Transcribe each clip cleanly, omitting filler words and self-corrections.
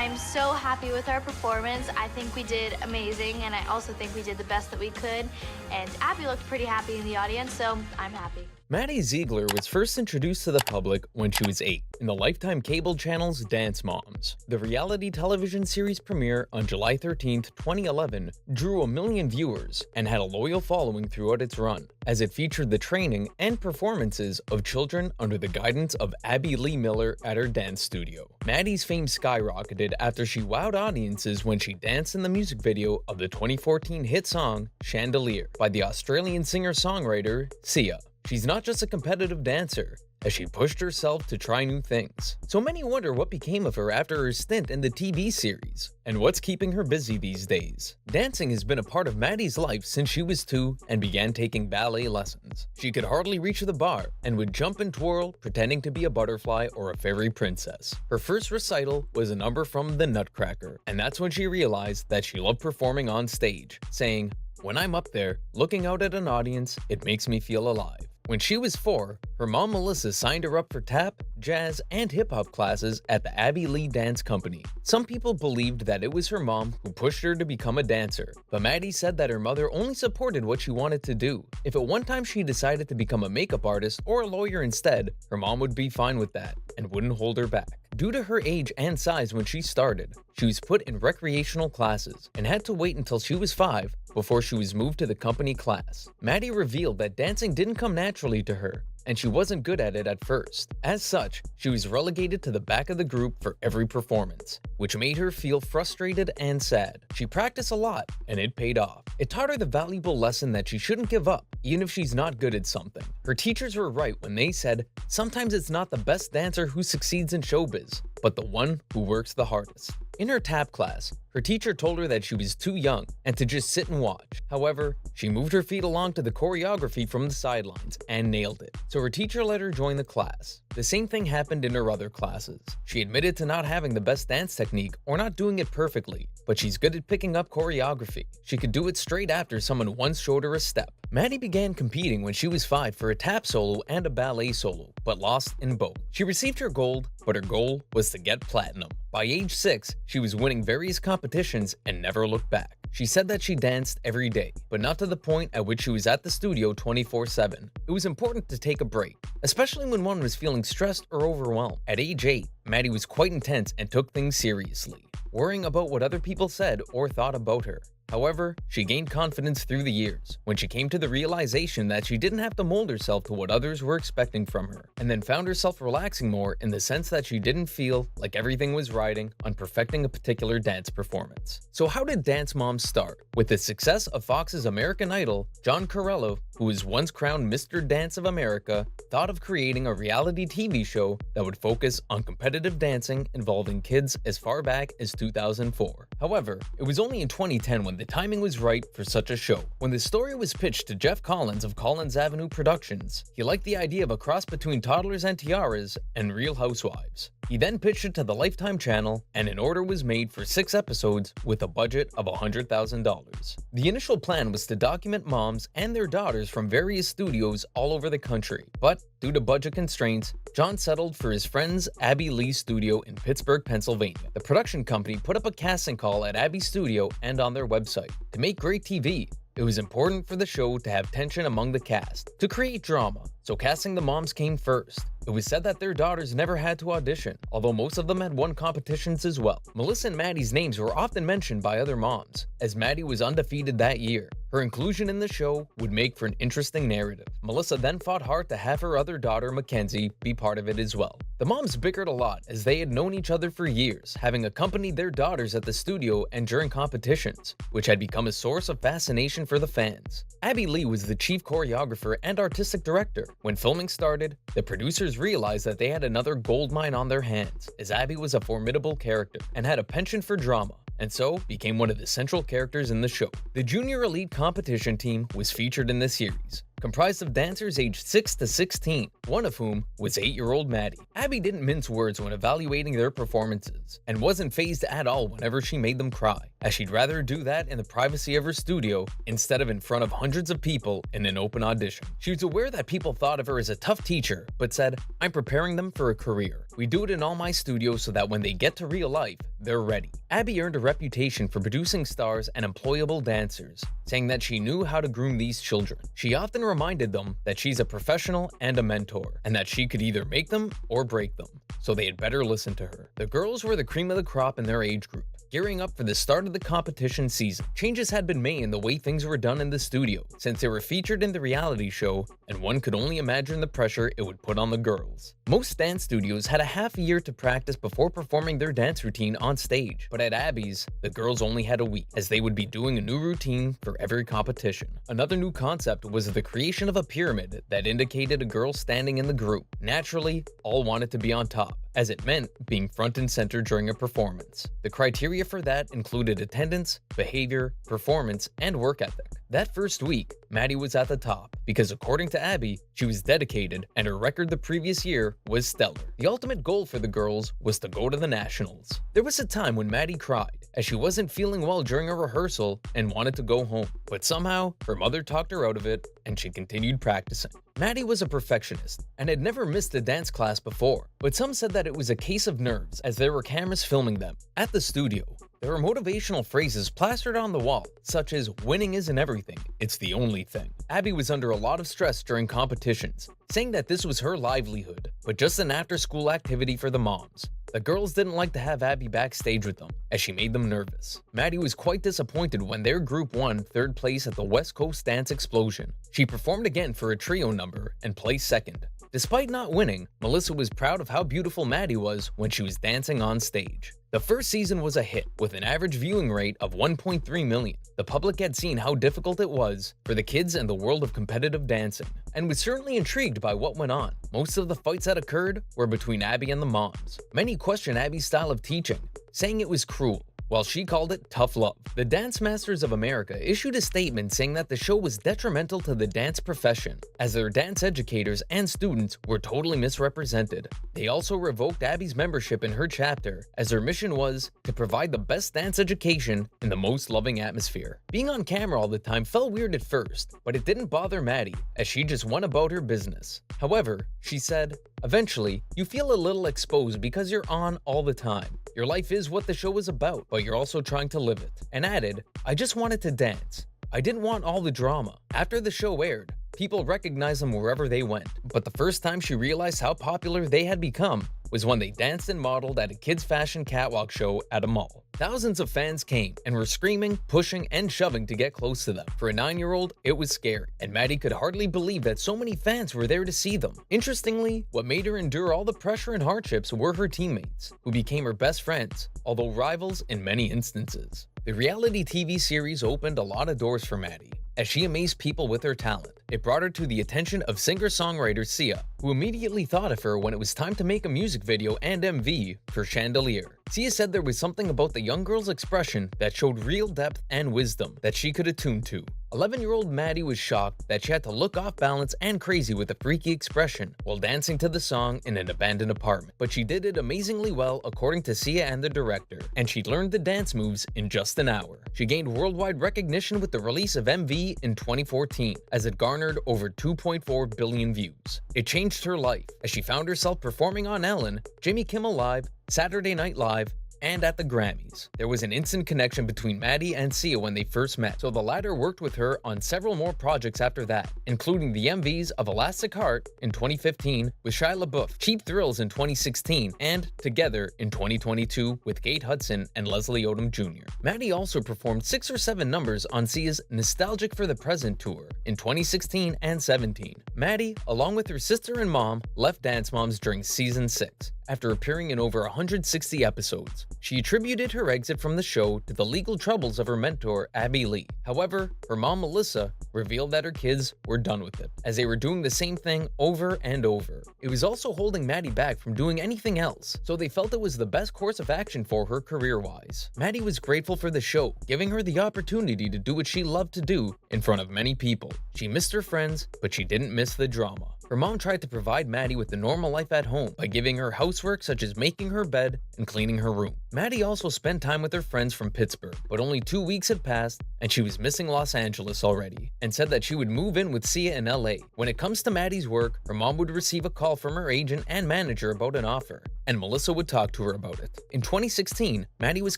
I'm so happy with our performance. I think we did amazing, and I also think we did the best that we could. And Abby looked pretty happy in the audience, so I'm happy. Maddie Ziegler was first introduced to the public when she was 8 in the Lifetime cable channel's Dance Moms. The reality television series premiere on July 13, 2011 drew 1 million viewers and had a loyal following throughout its run, as it featured the training and performances of children under the guidance of Abby Lee Miller at her dance studio. Maddie's fame skyrocketed after she wowed audiences when she danced in the music video of the 2014 hit song Chandelier by the Australian singer-songwriter Sia. She's not just a competitive dancer, as she pushed herself to try new things. So many wonder what became of her after her stint in the TV series, and what's keeping her busy these days. Dancing has been a part of Maddie's life since she was 2 and began taking ballet lessons. She could hardly reach the bar and would jump and twirl, pretending to be a butterfly or a fairy princess. Her first recital was a number from The Nutcracker, and that's when she realized that she loved performing on stage, saying, "When I'm up there, looking out at an audience, it makes me feel alive." When she was 4, her mom Melissa signed her up for tap, jazz, and hip-hop classes at the Abby Lee Dance Company. Some people believed that it was her mom who pushed her to become a dancer, but Maddie said that her mother only supported what she wanted to do. If at one time she decided to become a makeup artist or a lawyer instead, her mom would be fine with that and wouldn't hold her back. Due to her age and size when she started, she was put in recreational classes and had to wait until she was 5 before she was moved to the company class. Maddie revealed that dancing didn't come naturally to her, and she wasn't good at it at first. As such, she was relegated to the back of the group for every performance, which made her feel frustrated and sad. She practiced a lot, and it paid off. It taught her the valuable lesson that she shouldn't give up, even if she's not good at something. Her teachers were right when they said, sometimes it's not the best dancer who succeeds in showbiz, but the one who works the hardest. In her tap class, her teacher told her that she was too young and to just sit and watch. However, she moved her feet along to the choreography from the sidelines and nailed it, so her teacher let her join the class. The same thing happened in her other classes. She admitted to not having the best dance technique or not doing it perfectly, but she's good at picking up choreography. She could do it straight after someone once showed her a step. Maddie began competing when she was 5 for a tap solo and a ballet solo, but lost in both. She received her gold, but her goal was to get platinum. By age 6, she was winning various competitions and never looked back. She said that she danced every day, but not to the point at which she was at the studio 24/7. It was important to take a break, especially when one was feeling stressed or overwhelmed. At age 8, Maddie was quite intense and took things seriously, worrying about what other people said or thought about her. However, she gained confidence through the years when she came to the realization that she didn't have to mold herself to what others were expecting from her, and then found herself relaxing more in the sense that she didn't feel like everything was riding on perfecting a particular dance performance. So how did Dance Moms start? With the success of Fox's American Idol, John Corello, who was once crowned Mr. Dance of America, thought of creating a reality TV show that would focus on competitive dancing involving kids as far back as 2004. However, it was only in 2010 when the timing was right for such a show. When the story was pitched to Jeff Collins of Collins Avenue Productions, he liked the idea of a cross between Toddlers and Tiaras and Real Housewives. He then pitched it to the Lifetime channel, and an order was made for 6 episodes with a budget of $100,000. The initial plan was to document moms and their daughters from various studios all over the country, but due to budget constraints, John settled for his friend's Abby Lee studio in Pittsburgh, Pennsylvania. The production company put up a casting call at Abby's studio and on their website. To make great TV, it was important for the show to have tension among the cast, to create drama, so casting the moms came first. It was said that their daughters never had to audition, although most of them had won competitions as well. Melissa and Maddie's names were often mentioned by other moms, as Maddie was undefeated that year. Her inclusion in the show would make for an interesting narrative. Melissa then fought hard to have her other daughter, Mackenzie, be part of it as well. The moms bickered a lot as they had known each other for years, having accompanied their daughters at the studio and during competitions, which had become a source of fascination for the fans. Abby Lee was the chief choreographer and artistic director. When filming started, the producers realized that they had another goldmine on their hands, as Abby was a formidable character and had a penchant for drama, and so became one of the central characters in the show. The Junior Elite competition team was featured in the series, comprised of dancers aged 6 to 16, one of whom was 8-year-old Maddie. Abby didn't mince words when evaluating their performances, and wasn't fazed at all whenever she made them cry, as she'd rather do that in the privacy of her studio instead of in front of hundreds of people in an open audition. She was aware that people thought of her as a tough teacher, but said, "I'm preparing them for a career. We do it in all my studios so that when they get to real life, they're ready." Abby earned a reputation for producing stars and employable dancers, saying that she knew how to groom these children. She often reminded them that she's a professional and a mentor, and that she could either make them or break them, so they had better listen to her. The girls were the cream of the crop in their age group, gearing up for the start of the competition season. Changes had been made in the way things were done in the studio, since they were featured in the reality show, and one could only imagine the pressure it would put on the girls. Most dance studios had a half a year to practice before performing their dance routine on stage, but at Abby's, the girls only had a week, as they would be doing a new routine for every competition. Another new concept was the creation of a pyramid that indicated a girl standing in the group. Naturally, all wanted to be on top, as it meant being front and center during a performance. The criteria for that included attendance, behavior, performance, and work ethic. That first week, Maddie was at the top, because according to Abby, she was dedicated and her record the previous year was stellar. The ultimate goal for the girls was to go to the nationals. There was a time when Maddie cried, as she wasn't feeling well during a rehearsal and wanted to go home, but somehow her mother talked her out of it and she continued practicing. Maddie was a perfectionist and had never missed a dance class before, but some said that it was a case of nerves as there were cameras filming them. At the studio, there were motivational phrases plastered on the wall, such as "winning isn't everything, it's the only thing." Abby was under a lot of stress during competitions, saying that this was her livelihood, but just an after-school activity for the moms. The girls didn't like to have Abby backstage with them, as she made them nervous. Maddie was quite disappointed when their group won 3rd place at the West Coast Dance Explosion. She performed again for a trio number and placed 2nd. Despite not winning, Melissa was proud of how beautiful Maddie was when she was dancing on stage. The first season was a hit, with an average viewing rate of 1.3 million. The public had seen how difficult it was for the kids in the world of competitive dancing, and was certainly intrigued by what went on. Most of the fights that occurred were between Abby and the moms. Many questioned Abby's style of teaching, saying it was cruel, while she called it tough love. The Dance Masters of America issued a statement saying that the show was detrimental to the dance profession, as their dance educators and students were totally misrepresented. They also revoked Abby's membership in her chapter, as her mission was to provide the best dance education in the most loving atmosphere. Being on camera all the time felt weird at first, but it didn't bother Maddie, as she just went about her business. However, she said, "Eventually, you feel a little exposed because you're on all the time. Your life is what the show is about, but you're also trying to live it." And added, "I just wanted to dance. I didn't want all the drama." After the show aired, people recognized them wherever they went, but the first time she realized how popular they had become was when they danced and modeled at a kids' fashion catwalk show at a mall. Thousands of fans came and were screaming, pushing, and shoving to get close to them. For a 9-year-old, it was scary, and Maddie could hardly believe that so many fans were there to see them. Interestingly, what made her endure all the pressure and hardships were her teammates, who became her best friends, although rivals in many instances. The reality TV series opened a lot of doors for Maddie, as she amazed people with her talent. It brought her to the attention of singer-songwriter Sia, who immediately thought of her when it was time to make a music video and MV for Chandelier. Sia said there was something about the young girl's expression that showed real depth and wisdom that she could attune to. 11-year-old Maddie was shocked that she had to look off balance and crazy with a freaky expression while dancing to the song in an abandoned apartment. But she did it amazingly well according to Sia and the director, and she learned the dance moves in just an hour. She gained worldwide recognition with the release of MV in 2014, as it garnered over 2.4 billion views. It changed her life, as she found herself performing on Ellen, Jimmy Kimmel Live, Saturday Night Live, and at the Grammys. There was an instant connection between Maddie and Sia when they first met, so the latter worked with her on several more projects after that, including the MVs of Elastic Heart in 2015 with Shia LaBeouf, Cheap Thrills in 2016, and Together in 2022 with Kate Hudson and Leslie Odom Jr. Maddie also performed 6 or 7 numbers on Sia's Nostalgic for the Present tour in 2016 and 17. Maddie, along with her sister and mom, left Dance Moms during season 6, after appearing in over 160 episodes. She attributed her exit from the show to the legal troubles of her mentor, Abby Lee. However, her mom, Melissa, revealed that her kids were done with it, as they were doing the same thing over and over. It was also holding Maddie back from doing anything else, so they felt it was the best course of action for her career-wise. Maddie was grateful for the show, giving her the opportunity to do what she loved to do in front of many people. She missed her friends, but she didn't miss the drama. Her mom tried to provide Maddie with the normal life at home by giving her housework such as making her bed and cleaning her room. Maddie also spent time with her friends from Pittsburgh, but only 2 weeks had passed and she was missing Los Angeles already, and said that she would move in with Sia in LA. When it comes to Maddie's work, her mom would receive a call from her agent and manager about an offer, and Melissa would talk to her about it. In 2016, Maddie was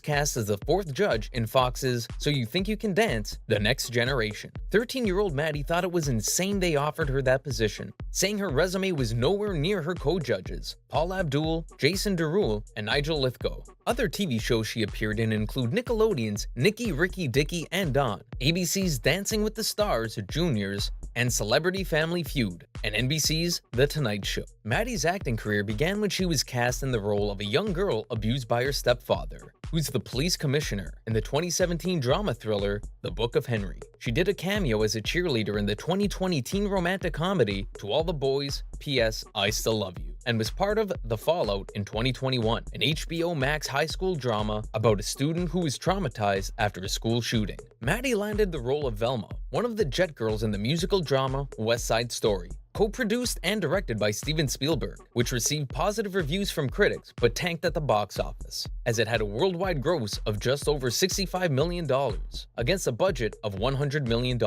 cast as the 4th judge in Fox's So You Think You Can Dance? The Next Generation. 13-year-old Maddie thought it was insane they offered her that position, saying her resume was nowhere near her co-judges, Paul Abdul, Jason Derulo, and Nigel Lithgow. Other TV shows she appeared in include Nickelodeon's Nicky, Ricky, Dicky, and Don, ABC's Dancing with the Stars Juniors, and Celebrity Family Feud, and NBC's The Tonight Show. Maddie's acting career began when she was cast in the role of a young girl abused by her stepfather, who's the police commissioner, in the 2017 drama thriller The Book of Henry. She did a cameo as a cheerleader in the 2020 teen romantic comedy To All the Boys, P.S. I Still Love You, and was part of The Fallout in 2021, an HBO Max high school drama about a student who was traumatized after a school shooting. Maddie landed the role of Velma, one of the Jet Girls in the musical drama West Side Story, co-produced and directed by Steven Spielberg, which received positive reviews from critics but tanked at the box office, as it had a worldwide gross of just over $65 million, against a budget of $100 million.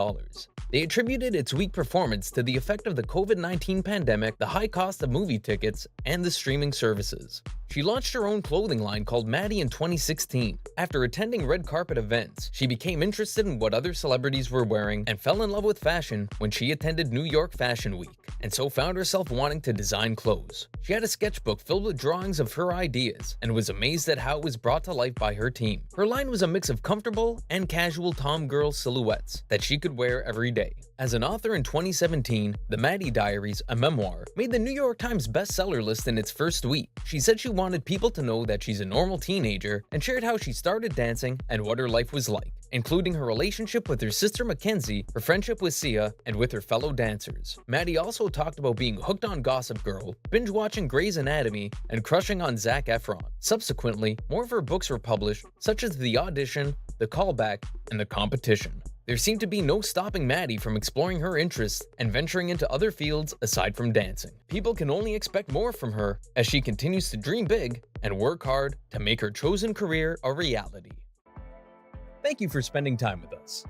They attributed its weak performance to the effect of the COVID-19 pandemic, the high cost of movie tickets, and the streaming services. She launched her own clothing line called Maddie in 2016. After attending red carpet events, she became interested in what other celebrities were wearing and fell in love with fashion when she attended New York Fashion Week, and so found herself wanting to design clothes. She had a sketchbook filled with drawings of her ideas and was amazed at how it was brought to life by her team. Her line was a mix of comfortable and casual tom-girl silhouettes that she could wear every day. As an author in 2017, The Maddie Diaries, a memoir, made the New York Times bestseller list in its first week. She said she wanted people to know that she's a normal teenager and shared how she started dancing and what her life was like, including her relationship with her sister Mackenzie, her friendship with Sia, and with her fellow dancers. Maddie also talked about being hooked on Gossip Girl, binge-watching Grey's Anatomy, and crushing on Zac Efron. Subsequently, more of her books were published, such as The Audition, The Callback, and The Competition. There seemed to be no stopping Maddie from exploring her interests and venturing into other fields aside from dancing. People can only expect more from her as she continues to dream big and work hard to make her chosen career a reality. Thank you for spending time with us.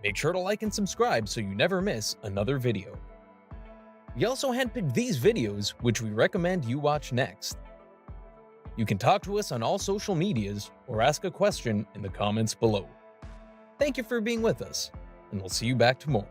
Make sure to like and subscribe so you never miss another video. We also handpicked these videos, which we recommend you watch next. You can talk to us on all social medias or ask a question in the comments below. Thank you for being with us, and we'll see you back tomorrow.